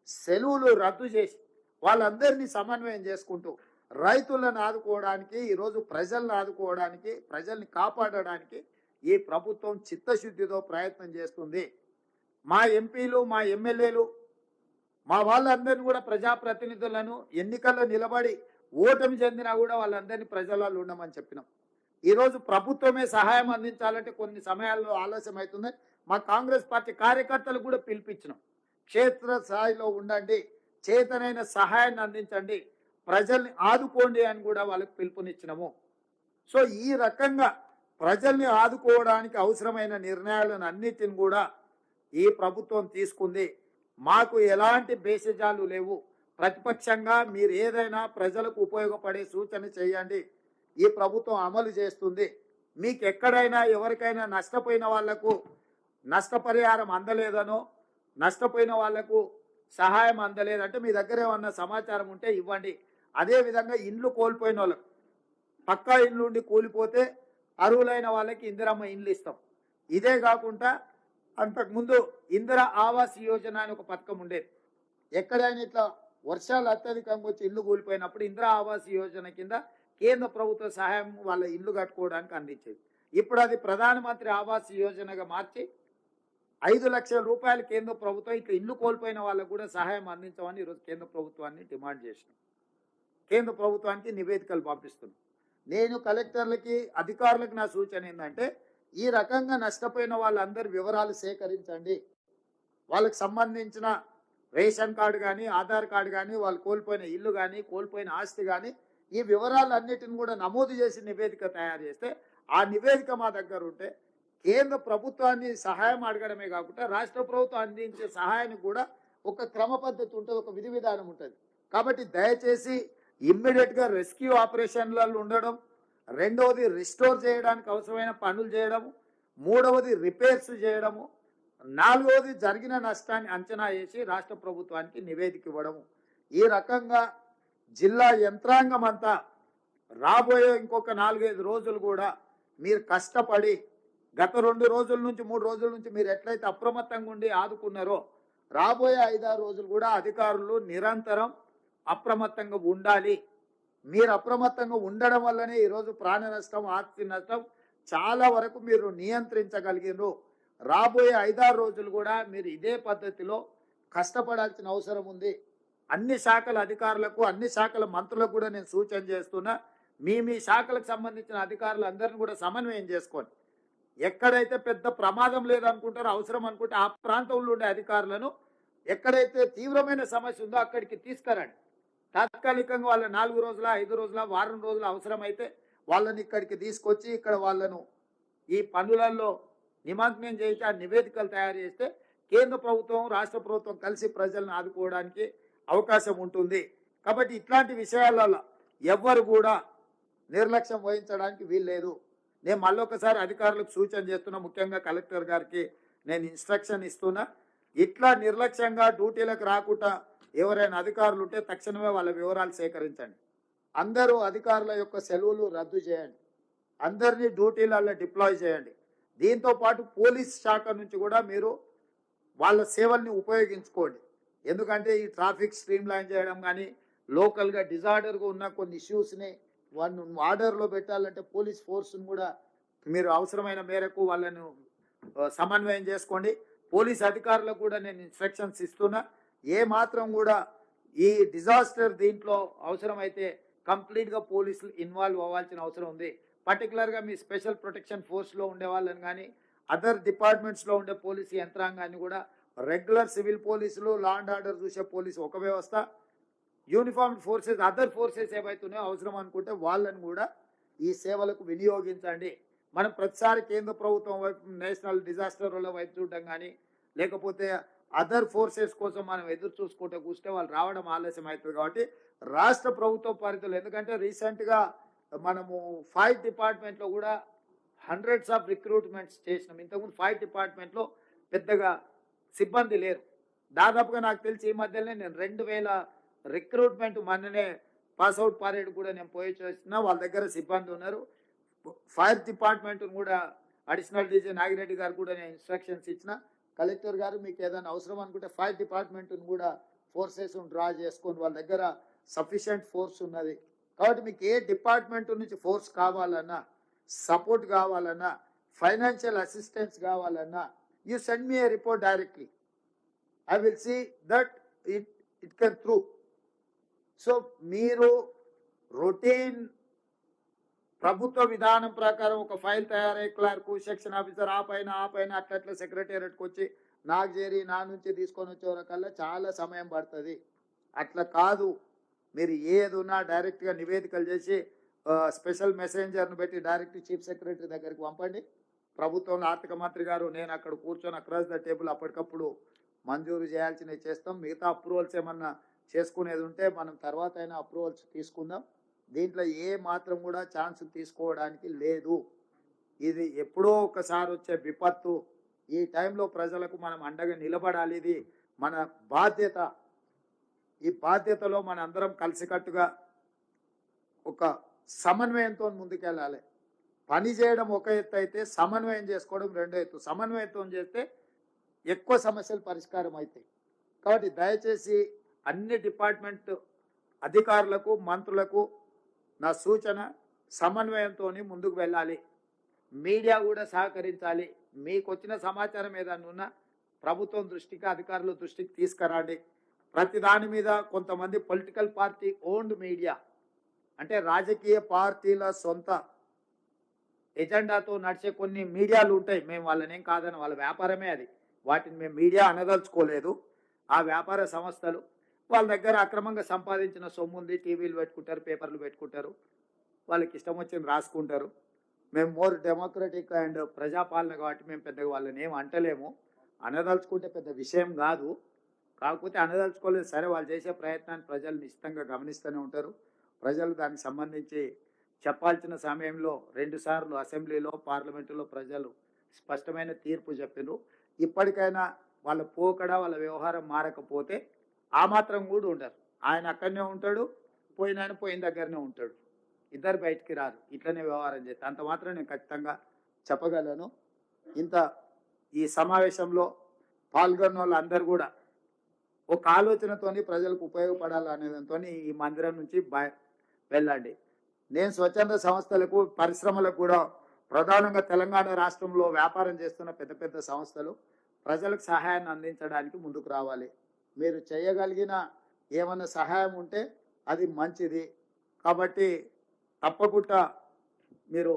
సెలవులు రద్దు చేసి, వాళ్ళందరినీ సమన్వయం చేసుకుంటూ రైతులను ఆదుకోవడానికి, ఈరోజు ప్రజలను ఆదుకోవడానికి, ప్రజల్ని కాపాడడానికి ఈ ప్రభుత్వం చిత్తశుద్ధితో ప్రయత్నం చేస్తుంది. మా ఎంపీలు, మా ఎమ్మెల్యేలు, మా వాళ్ళందరినీ కూడా, ప్రజాప్రతినిధులను ఎన్నికల్లో నిలబడి ఓటమి చెందినా కూడా వాళ్ళందరినీ ప్రజలలో ఉండమని చెప్పినాం. ఈరోజు ప్రభుత్వమే సహాయం అందించాలంటే కొన్ని సమయాల్లో ఆలస్యం అవుతుంది. మా కాంగ్రెస్ పార్టీ కార్యకర్తలు కూడా పిలిపించినాం, క్షేత్ర స్థాయిలో ఉండండి, చేతనైన సహాయాన్ని అందించండి, ప్రజల్ని ఆదుకోండి అని కూడా వాళ్ళకి పిలుపునిచ్చినాము. సో ఈ రకంగా ప్రజల్ని ఆదుకోవడానికి అవసరమైన నిర్ణయాలను అన్నిటిని కూడా ఈ ప్రభుత్వం తీసుకుంది. మాకు ఎలాంటి బేసిజాలు లేవు. ప్రతిపక్షంగా మీరు ఏదైనా ప్రజలకు ఉపయోగపడే సూచన చేయండి, ఈ ప్రభుత్వం అమలు చేస్తుంది. మీకు ఎక్కడైనా ఎవరికైనా నష్టపోయిన వాళ్లకు నష్టపరిహారం అందలేదనో, నష్టపోయిన వాళ్లకు సహాయం అందలేదంటే మీ దగ్గర ఏమన్నా సమాచారం ఉంటే ఇవ్వండి. అదేవిధంగా ఇండ్లు కోల్పోయిన వాళ్ళకు, పక్కా ఇండ్లు ఉండి కూలిపోతే అర్హులైన వాళ్ళకి ఇందిరమ్మ ఇండ్లు ఇస్తాం. ఇదే కాకుండా అంతకుముందు ఇందిరా ఆవాస్ యోజన అని ఒక పథకం ఉండేది. ఎక్కడైనా ఇట్లా వర్షాలు అత్యధికంగా వచ్చి ఇల్లు కూలిపోయినప్పుడు ఇందిరా ఆవాస్ యోజన కింద కేంద్ర ప్రభుత్వ సహాయం వాళ్ళ ఇల్లు కట్టుకోవడానికి అందించేది. ఇప్పుడు అది ప్రధానమంత్రి ఆవాస్ యోజనగా మార్చి 5 లక్షల రూపాయలు కేంద్ర ప్రభుత్వం ఇట్లా ఇల్లు కోల్పోయిన వాళ్ళకు కూడా సహాయం అందించమని ఈరోజు కేంద్ర ప్రభుత్వాన్ని డిమాండ్ చేసినాం. కేంద్ర ప్రభుత్వానికి నివేదికలు పంపిస్తున్నాం. నేను కలెక్టర్లకి, అధికారులకు నా సూచన ఏంటంటే, ఈ రకంగా నష్టపోయిన వాళ్ళందరి వివరాలు సేకరించండి. వాళ్ళకి సంబంధించిన రేషన్ కార్డు కానీ, ఆధార్ కార్డు కానీ, వాళ్ళు కోల్పోయిన ఇల్లు కానీ, కోల్పోయిన ఆస్తి కానీ, ఈ వివరాలన్నిటిని కూడా నమోదు చేసి నివేదిక తయారు చేస్తే, ఆ నివేదిక మా దగ్గర ఉంటే కేంద్ర ప్రభుత్వాన్ని సహాయం అడగడమే కాకుండా రాష్ట్ర ప్రభుత్వం అందించే సహాయానికి కూడా ఒక క్రమ పద్ధతి ఉంటుంది, ఒక విధి విధానం ఉంటుంది. కాబట్టి దయచేసి ఇమ్మీడియట్గా రెస్క్యూ ఆపరేషన్లలో ఉండడం, రెండవది రిస్టోర్ చేయడానికి అవసరమైన పనులు చేయడము, మూడవది రిపేర్స్ చేయడము, నాలుగోది జరిగిన నష్టాన్ని అంచనా వేసి రాష్ట్ర ప్రభుత్వానికి నివేదిక ఇవ్వడము. ఈ రకంగా జిల్లా యంత్రాంగం అంతా రాబోయే ఇంకొక 4-5 రోజులు కూడా మీరు కష్టపడి గత 2 రోజుల నుంచి 3 రోజుల నుంచి మీరు ఎట్లయితే అప్రమత్తంగా ఉండి ఆదుకున్నారో రాబోయే 5-6 రోజులు కూడా అధికారులు నిరంతరం అప్రమత్తంగా ఉండాలి. మీరు అప్రమత్తంగా ఉండడం వల్లనే ఈరోజు ప్రాణ నష్టం, ఆస్తి నష్టం చాలా వరకు మీరు నియంత్రించగలిగినారు. రాబోయే 5-6 రోజులు కూడా మీరు ఇదే పద్ధతిలో కష్టపడాల్సిన అవసరం ఉంది. అన్ని శాఖల అధికారులకు, అన్ని శాఖల మంత్రులకు కూడా నేను సూచన చేస్తున్నా, మీ శాఖలకు సంబంధించిన అధికారులు అందరిని కూడా సమన్వయం చేసుకోండి. ఎక్కడైతే పెద్ద ప్రమాదం లేదనుకుంటారో, అవసరం అనుకుంటే ఆ ప్రాంతంలో ఉండే అధికారులను ఎక్కడైతే తీవ్రమైన సమస్య ఉందో అక్కడికి తీసుకురండి. తాత్కాలికంగా వాళ్ళ 4 రోజుల, 5 రోజుల, వారం రోజుల అవసరమైతే వాళ్ళని ఇక్కడికి తీసుకొచ్చి ఇక్కడ వాళ్ళను ఈ పనులలో నిమగ్నం చేసి ఆ నివేదికలు తయారు చేస్తే కేంద్ర ప్రభుత్వం, రాష్ట్ర ప్రభుత్వం కలిసి ప్రజలను ఆదుకోవడానికి అవకాశం ఉంటుంది. కాబట్టి ఇట్లాంటి విషయాలలో ఎవ్వరు కూడా నిర్లక్ష్యం వహించడానికి వీల్లేదు. నేను మళ్ళొకసారి అధికారులకు సూచన చేస్తున్నా, ముఖ్యంగా కలెక్టర్ గారికి నేను ఇన్స్ట్రక్షన్ ఇస్తున్నా, ఇట్లా నిర్లక్ష్యంగా డ్యూటీలకు రాకుండా ఎవరైనా అధికారులు ఉంటే తక్షణమే వాళ్ళ వివరాలు సేకరించండి. అందరూ అధికారుల యొక్క సెలవులు రద్దు చేయండి. అందరినీ డ్యూటీలలో డిప్లాయ్ చేయండి. దీంతో పాటు పోలీస్ శాఖ నుంచి కూడా మీరు వాళ్ళ సేవల్ని ఉపయోగించుకోండి. ఎందుకంటే ఈ ట్రాఫిక్ స్ట్రీమ్ లైన్ చేయడం కానీ, లోకల్గా డిజార్డర్గా ఉన్న కొన్ని ఇష్యూస్ని వాళ్ళను ఆర్డర్లో పెట్టాలంటే పోలీస్ ఫోర్స్ను కూడా మీరు అవసరమైన మేరకు వాళ్ళను సమన్వయం చేసుకోండి. పోలీస్ అధికారులకు కూడా నేను ఇన్స్ట్రక్షన్స్ ఇస్తున్నా, ఏ మాత్రం కూడా ఈ డిజాస్టర్ దీంట్లో అవసరమైతే కంప్లీట్గా పోలీసులు ఇన్వాల్వ్ అవ్వాల్సిన అవసరం ఉంది. పర్టికులర్గా మీ స్పెషల్ ప్రొటెక్షన్ ఫోర్స్లో ఉండే వాళ్ళని కానీ, అదర్ డిపార్ట్మెంట్స్లో ఉండే పోలీసు యంత్రాంగాన్ని కూడా, రెగ్యులర్ సివిల్ పోలీసులు, లా అండ్ ఆర్డర్ చూసే పోలీసు ఒక వ్యవస్థ, యూనిఫార్మ్డ్ ఫోర్సెస్, అదర్ ఫోర్సెస్ ఏవైతున్నాయో అవసరం అనుకుంటే వాళ్ళని కూడా ఈ సేవలకు వినియోగించండి. మనం ప్రతిసారి కేంద్ర ప్రభుత్వం వైపు, నేషనల్ డిజాస్టర్ వైపు చూడడం కానీ, లేకపోతే అదర్ ఫోర్సెస్ కోసం మనం ఎదురు చూసుకుంటూ కూర్చుంటే వాళ్ళు రావడం ఆలస్యం అవుతుంది. కాబట్టి రాష్ట్ర ప్రభుత్వ పరిధిలో, ఎందుకంటే రీసెంట్గా మనము ఫైర్ డిపార్ట్మెంట్లో కూడా హండ్రెడ్స్ ఆఫ్ రిక్రూట్మెంట్స్ చేసినాం. ఇంతకుముందు ఫైర్ డిపార్ట్మెంట్లో పెద్దగా సిబ్బంది లేరు. దాదాపుగా నాకు తెలిసి ఈ మధ్యలోనే నేను 2000 రిక్రూట్మెంట్ మొన్ననే పాస్అవుట్ పరేడ్ కూడా నేను పోయి చేస్తున్నా. వాళ్ళ దగ్గర సిబ్బంది ఉన్నారు. ఫైర్ డిపార్ట్మెంట్ కూడా అడిషనల్ డీజీ నాగిరెడ్డి గారు కూడా నేను ఇన్స్ట్రక్షన్స్ ఇచ్చిన, కలెక్టర్ గారు మీకు ఏదైనా అవసరం అనుకుంటే ఫైర్ డిపార్ట్మెంట్ను కూడా ఫోర్సెస్ డ్రా చేసుకొని వాళ్ళ దగ్గర సఫిషియంట్ ఫోర్స్ ఉన్నది. కాబట్టి మీకు ఏ డిపార్ట్మెంట్ నుంచి ఫోర్స్ కావాలన్నా, సపోర్ట్ కావాలన్నా, ఫైనాన్షియల్ అసిస్టెన్స్ కావాలన్నా, you send me a report directly. I will see that it can through. So మీరు రొటీన్ ప్రభుత్వ విధానం ప్రకారం ఒక ఫైల్ తయారై క్లర్క్, సెక్షన్ ఆఫీసర్ ఆ పైన అట్లా సెక్రటేరియట్కి వచ్చి నాకు చేరి నా నుంచి తీసుకొని వచ్చేవరకల్లా చాలా సమయం పడుతుంది. అట్లా కాదు, మీరు ఏదున్నా డైరెక్ట్గా నివేదికలు చేసి స్పెషల్ మెసెంజర్ను పెట్టి డైరెక్ట్ చీఫ్ సెక్రటరీ దగ్గరికి పంపండి. ప్రభుత్వంలో ఆర్థిక మంత్రి గారు నేను అక్కడ కూర్చొని అక్రాస్ ద టేబుల్ అప్పటికప్పుడు మంజూరు చేయాల్సినవి చేస్తాం. మిగతా అప్రూవల్స్ ఏమన్నా చేసుకునేది ఉంటే మనం తర్వాత అయినా అప్రూవల్స్ తీసుకుందాం. దీంట్లో ఏ మాత్రం కూడా ఛాన్స్ తీసుకోవడానికి లేదు. ఇది ఎప్పుడో ఒకసారి వచ్చే విపత్తు. ఈ టైంలో ప్రజలకు మనం అండగా నిలబడాలి. ఇది మన బాధ్యత. ఈ బాధ్యతలో మన అందరం కలిసికట్టుగా ఒక సమన్వయంతో ముందుకెళ్ళాలి. పని చేయడం ఒక ఎత్తు అయితే సమన్వయం చేసుకోవడం రెండో ఎత్తు. సమన్వయంతో చేస్తే ఎక్కువ సమస్యలు పరిష్కారం అవుతాయి. కాబట్టి దయచేసి అన్ని డిపార్ట్మెంట్ అధికారులకు, మంత్రులకు నా సూచన, సమన్వయంతో ముందుకు వెళ్ళాలి. మీడియా కూడా సహకరించాలి. మీకు వచ్చిన సమాచారం ఏదన్నా ఉన్నా ప్రభుత్వం దృష్టికి, అధికారుల దృష్టికి తీసుకురండి. ప్రతి దాని మీద కొంతమంది పొలిటికల్ పార్టీ ఓన్డ్ మీడియా, అంటే రాజకీయ పార్టీల సొంత ఎజెండాతో నడిచే కొన్ని మీడియాలు ఉంటాయి. మేము వాళ్ళని ఏం కాదని, వాళ్ళ వ్యాపారమే అది. వాటిని మేము మీడియా అనదలుచుకోలేదు. ఆ వ్యాపార సంస్థలు వాళ్ళ దగ్గర అక్రమంగా సంపాదించిన సొమ్ము ఉంది. టీవీలు పెట్టుకుంటారు, పేపర్లు పెట్టుకుంటారు, వాళ్ళకి ఇష్టం వచ్చింది రాసుకుంటారు. మేము మోర్ డెమోక్రటిక్ అండ్ ప్రజాపాలన కాబట్టి మేము పెద్దగా వాళ్ళని ఏం అంటలేము. అనదలుచుకుంటే పెద్ద విషయం కాదు. కాకపోతే అనదలుచుకోలేదు, సరే వాళ్ళు చేసే ప్రయత్నాన్ని ప్రజలు నిశ్చితంగా గమనిస్తూనే ఉంటారు. ప్రజలు దానికి సంబంధించి చెప్పాల్సిన సమయంలో 2 సార్లు అసెంబ్లీలో, పార్లమెంటులో ప్రజలు స్పష్టమైన తీర్పు చెప్పినారు. ఇప్పటికైనా వాళ్ళ పోకడ వాళ్ళ వ్యవహారం మారకపోతే ఆ మాత్రం కూడా ఉండరు. ఆయన అక్కడనే ఉంటాడు, పోయిన దగ్గరనే ఉంటాడు. ఇద్దరు బయటికి రారు. ఇట్లనే వ్యవహారం చేస్తే అంత మాత్రం నేను ఖచ్చితంగా చెప్పగలను. ఇంత ఈ సమావేశంలో పాల్గొన్న వాళ్ళందరూ కూడా ఒక ఆలోచనతోని ప్రజలకు ఉపయోగపడాలనేదాంతో ఈ మందిరం నుంచి వెళ్ళండి. నేను స్వచ్ఛంద సంస్థలకు పరిశ్రమలకు కూడా ప్రధానంగా తెలంగాణ రాష్ట్రంలో వ్యాపారం చేస్తున్న పెద్ద పెద్ద సంస్థలు ప్రజలకు సహాయాన్ని అందించడానికి ముందుకు రావాలి. మీరు చేయగలిగిన ఏమైనా సహాయం ఉంటే అది మంచిది. కాబట్టి తప్పకుండా మీరు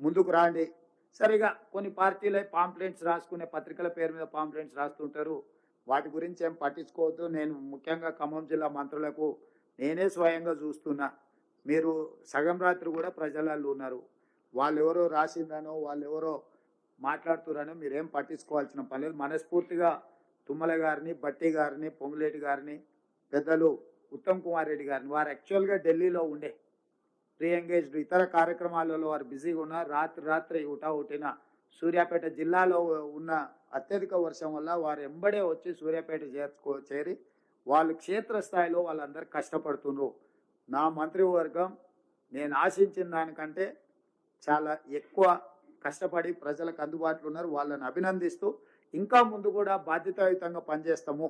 ముందుకు రాండి. సరిగా కొన్ని పార్టీలే పాంప్లెంట్స్ రాసుకునే పత్రికల పేరు మీద పాంప్లెంట్స్ రాస్తుంటారు. వాటి గురించి ఏం పట్టించుకోవద్దు. నేను ముఖ్యంగా ఖమ్మం జిల్లా మంత్రులకు నేనే స్వయంగా చూస్తున్నా. మీరు సగం రాత్రి కూడా ప్రజలలో ఉన్నారు. వాళ్ళు ఎవరో రాసిందనో వాళ్ళు ఎవరో మాట్లాడుతున్నారనో మీరేం పట్టించుకోవాల్సిన పని లేదు. మనస్ఫూర్తిగా తుమ్మల గారిని, బట్టి గారిని, పొంగులేటి గారిని, పెద్దలు ఉత్తమ్ కుమార్ రెడ్డి గారిని, వారు యాక్చువల్గా ఢిల్లీలో ఉండే ప్రీ ఎంగేజ్డ్ ఇతర కార్యక్రమాలలో వారు బిజీగా ఉన్నారు. రాత్రి ఉట్టిన సూర్యాపేట జిల్లాలో ఉన్న అత్యధిక వర్షం వల్ల వారు ఎంబడే వచ్చి సూర్యాపేట చేరి వాళ్ళు క్షేత్రస్థాయిలో వాళ్ళందరూ కష్టపడుతున్నారు. నా మంత్రివర్గం నేను ఆశించిన దానికంటే చాలా ఎక్కువ కష్టపడి ప్రజలకు అందుబాటులో ఉన్నారు. వాళ్ళని అభినందిస్తూ ఇంకా ముందు కూడా బాధ్యతాయుతంగా పనిచేస్తాము.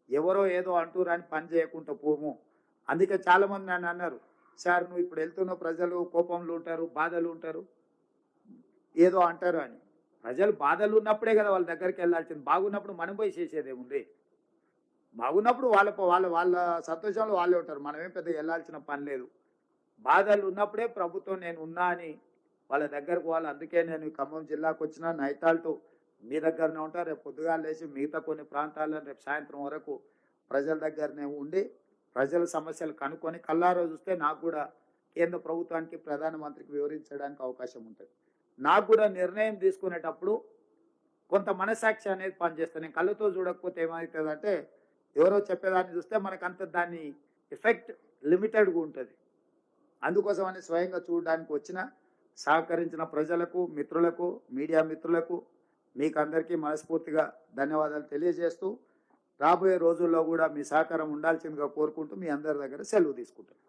ఎవరో ఏదో అంటూరని పని చేయకుండా పోము. అందుకే చాలామంది నన్ను అన్నారు, సార్ నువ్వు ఇప్పుడు వెళ్తున్న ప్రజలు కోపంలో ఉంటారు, బాధలు ఉంటారు, ఏదో అంటారు అని. ప్రజలు బాధలు ఉన్నప్పుడే కదా వాళ్ళ దగ్గరికి వెళ్ళాల్సింది. బాగున్నప్పుడు మనం పోయి చేసేదేముంది? బాగున్నప్పుడు వాళ్ళ సంతోషంలో వాళ్ళే ఉంటారు. మనమేం పెద్దగా వెళ్ళాల్సిన పని లేదు. బాధలు ఉన్నప్పుడే ప్రభుత్వం నేను ఉన్నా అని వాళ్ళ దగ్గరకు పోవాలి. అందుకే నేను ఖమ్మం జిల్లాకు వచ్చిన నైతాల్టు మీ దగ్గరనే ఉంటా. రేపు పొద్దుగా లేచి మిగతా కొన్ని ప్రాంతాల్లో రేపు సాయంత్రం వరకు ప్రజల దగ్గరనే ఉండి ప్రజల సమస్యలు కనుక్కొని కల్లారో చూస్తే నాకు కూడా కేంద్ర ప్రభుత్వానికి ప్రధానమంత్రికి వివరించడానికి అవకాశం ఉంటుంది. నాకు కూడా నిర్ణయం తీసుకునేటప్పుడు కొంత మనసాక్షి అనేది పనిచేస్తాను. నేను కళ్ళతో చూడకపోతే ఏమవుతుందంటే ఎవరో చెప్పేదాన్ని చూస్తే మనకంత దాన్ని ఎఫెక్ట్ లిమిటెడ్గా ఉంటుంది. అందుకోసం అని స్వయంగా చూడడానికి వచ్చిన సహకరించిన ప్రజలకు, మిత్రులకు, మీడియా మిత్రులకు మీకు అందరికీ మనస్ఫూర్తిగా ధన్యవాదాలు తెలియజేస్తూ రాబోయే రోజుల్లో కూడా మీ సహకారం ఉండాల్సిందిగా కోరుకుంటూ మీ అందరి దగ్గర సెలవు తీసుకుంటాను.